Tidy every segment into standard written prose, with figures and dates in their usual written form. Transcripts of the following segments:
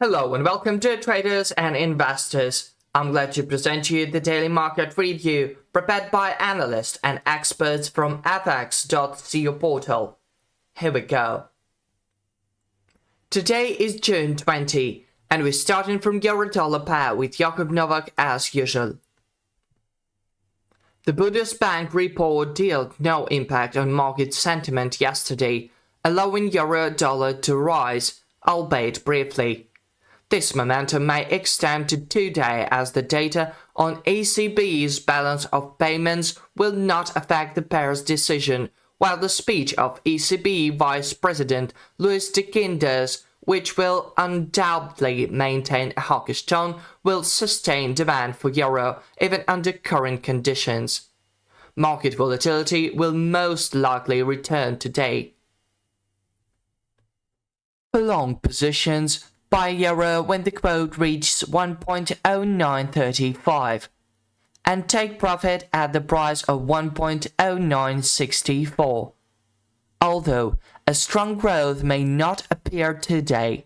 Hello and welcome to traders and investors. I'm glad to present you the daily market review prepared by analysts and experts from fx.co portal. Here we go. Today is June 20 and we're starting from euro-dollar pair with Jakub Nowak as usual. The Bundesbank report dealt no impact on market sentiment yesterday, allowing euro-dollar to rise, albeit briefly. This momentum may extend to today as the data on ECB's balance of payments will not affect the pair's decision, while the speech of ECB Vice President Louis de Guindos, which will undoubtedly maintain a hawkish tone, will sustain demand for euro even under current conditions. Market volatility will most likely return today. For long positions, buy euro when the quote reaches 1.0935 and take profit at the price of 1.0964. Although a strong growth may not appear today,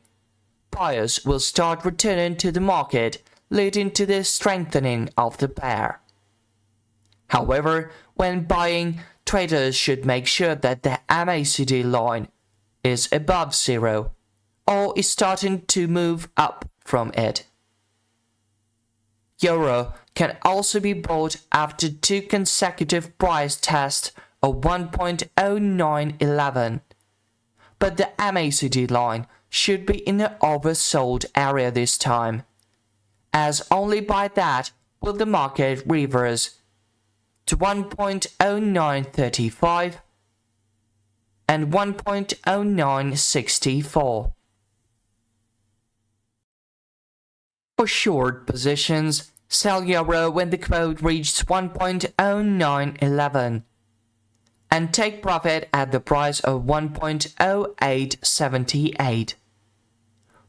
buyers will start returning to the market, leading to the strengthening of the pair. However, when buying, traders should make sure that the MACD line is above zero or is starting to move up from it. Euro can also be bought after two consecutive price tests of 1.0911, but the MACD line should be in the oversold area this time, as only by that will the market reverse to 1.0935 and 1.0964. For short positions, sell euro when the quote reaches 1.0911 and take profit at the price of 1.0878.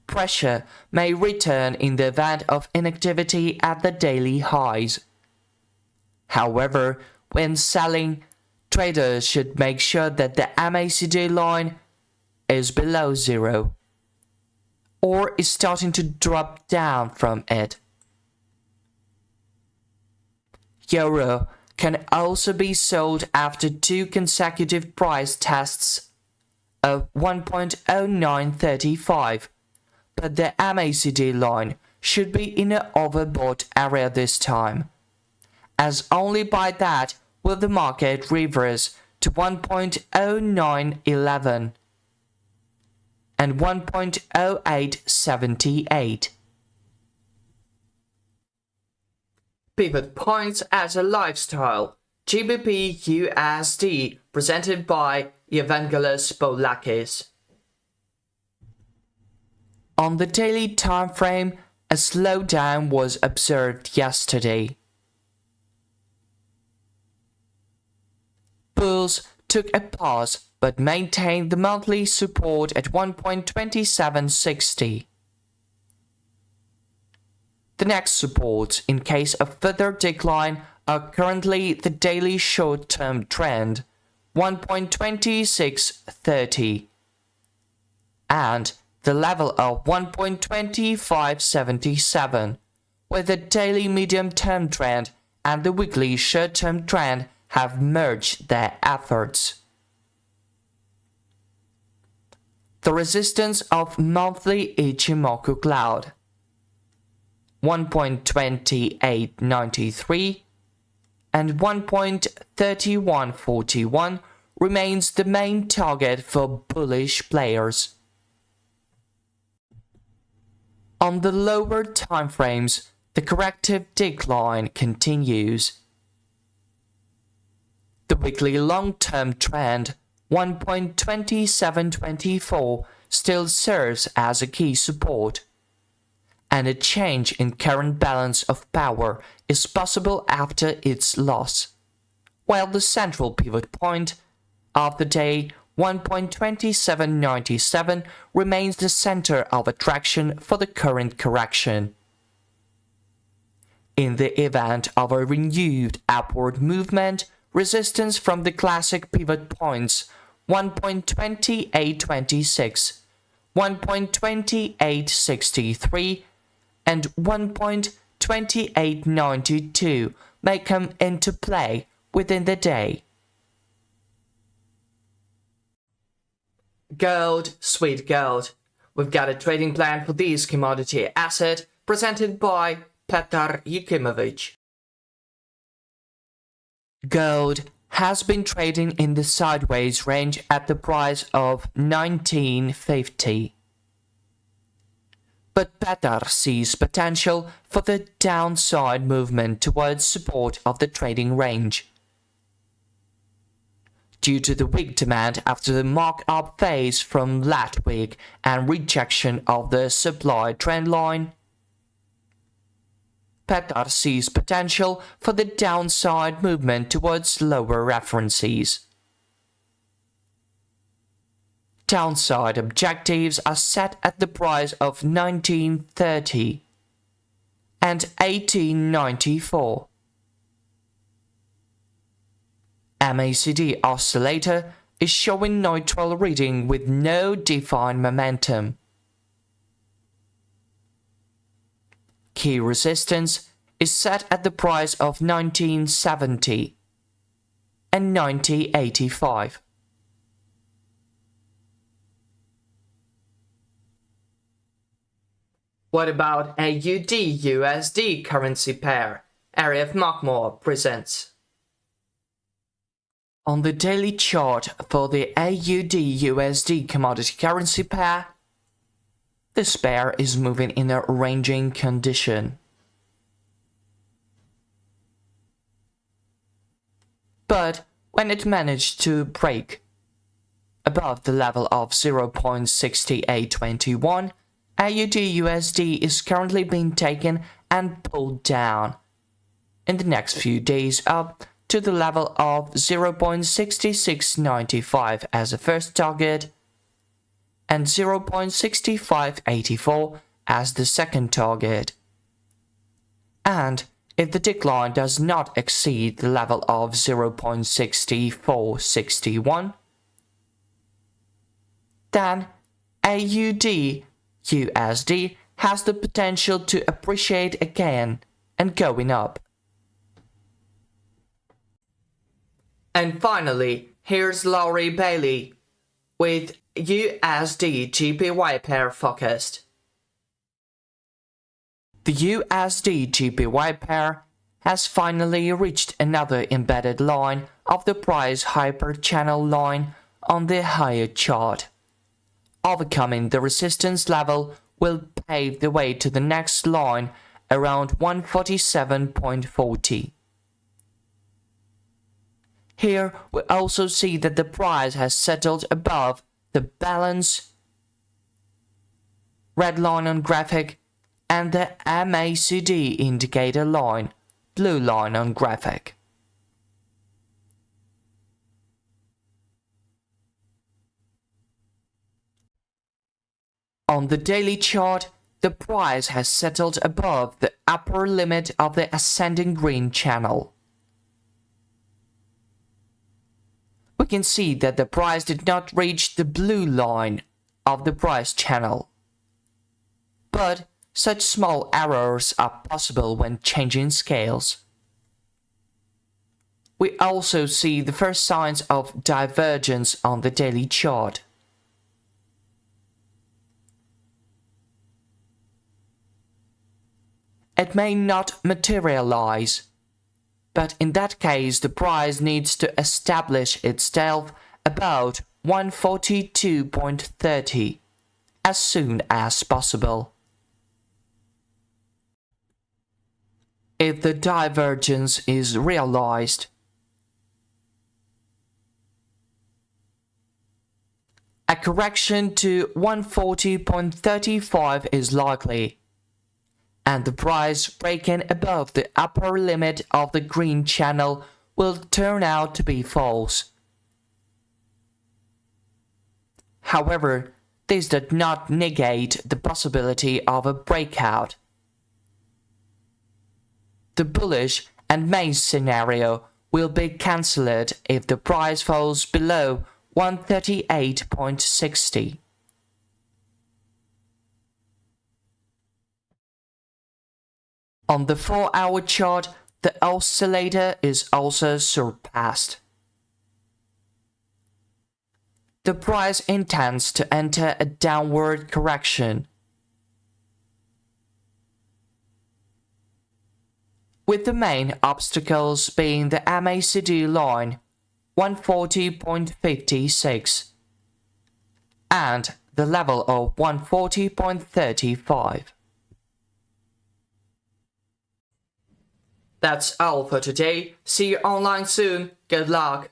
Pressure may return in the event of inactivity at the daily highs. However, when selling, traders should make sure that the MACD line is below zero or is starting to drop down from it. Euro can also be sold after two consecutive price tests of 1.0935, but the MACD line should be in an overbought area this time, as only by that will the market reverse to 1.0911 and 1.0878. Pivot points as a lifestyle. GBP USD presented by Evangelos Paulakis. On the daily time frame, a slowdown was observed yesterday. Bulls took a pause but maintained the monthly support at 1.2760. The next supports in case of further decline are currently the daily short-term trend 1.2630 and the level of 1.2577, where the daily medium-term trend and the weekly short-term trend have merged their efforts. The resistance of monthly Ichimoku cloud 1.2893 and 1.3141 remains the main target for bullish players. On the lower timeframes, the corrective decline continues. The weekly long-term trend 1.2724 still serves as a key support, and a change in current balance of power is possible after its loss, while the central pivot point of the day 1.2797 remains the center of attraction for the current correction. In the event of a renewed upward movement, resistance from the classic pivot points 1.2826 1.2863 and 1.2892 may come into play within the day. Gold, sweet gold. We've got a trading plan for this commodity asset presented by Petar Yakimovic. Gold has been trading in the sideways range at the price of 1950. But Petar sees potential for the downside movement towards support of the trading range. Due to the weak demand after the mark-up phase from last week and rejection of the supply trend line, Petar sees potential for the downside movement towards lower references. Downside objectives are set at the price of 1930 and 1894. MACD oscillator is showing neutral reading with no defined momentum. Key resistance is set at the price of 1970 and 1985. What about AUD-USD currency pair? Arif Makmur presents. On the daily chart for the AUD-USD commodity currency pair, this pair is moving in a ranging condition. But when it managed to break above the level of 0.6821, AUD-USD is currently being taken and pulled down in the next few days up to the level of 0.6695 as a first target and 0.6584 as the second target. And if the decline does not exceed the level of 0.6461, then AUD-USD has the potential to appreciate again and going up. And finally, here's Laurie Bailey with USD GPY pair focused. The USD GPY pair has finally reached another embedded line of the price hyperchannel line on the higher chart. Overcoming the resistance level will pave the way to the next line around 147.40. Here we also see that the price has settled above the balance, red line on graphic, and the MACD indicator line, blue line on graphic. On the daily chart, the price has settled above the upper limit of the ascending green channel. We can see that the price did not reach the blue line of the price channel. But such small errors are possible when changing scales. We also see the first signs of divergence on the daily chart. It may not materialize, but in that case the price needs to establish itself about 142.30 as soon as possible. If the divergence is realized, a correction to 140.35 is likely, and the price breaking above the upper limit of the green channel will turn out to be false. However, this does not negate the possibility of a breakout. The bullish and main scenario will be cancelled if the price falls below 138.60. On the 4-hour chart, the oscillator is also surpassed. The price intends to enter a downward correction, with the main obstacles being the MACD line 140.56 and the level of 140.35. That's all for today. See you online soon. Good luck.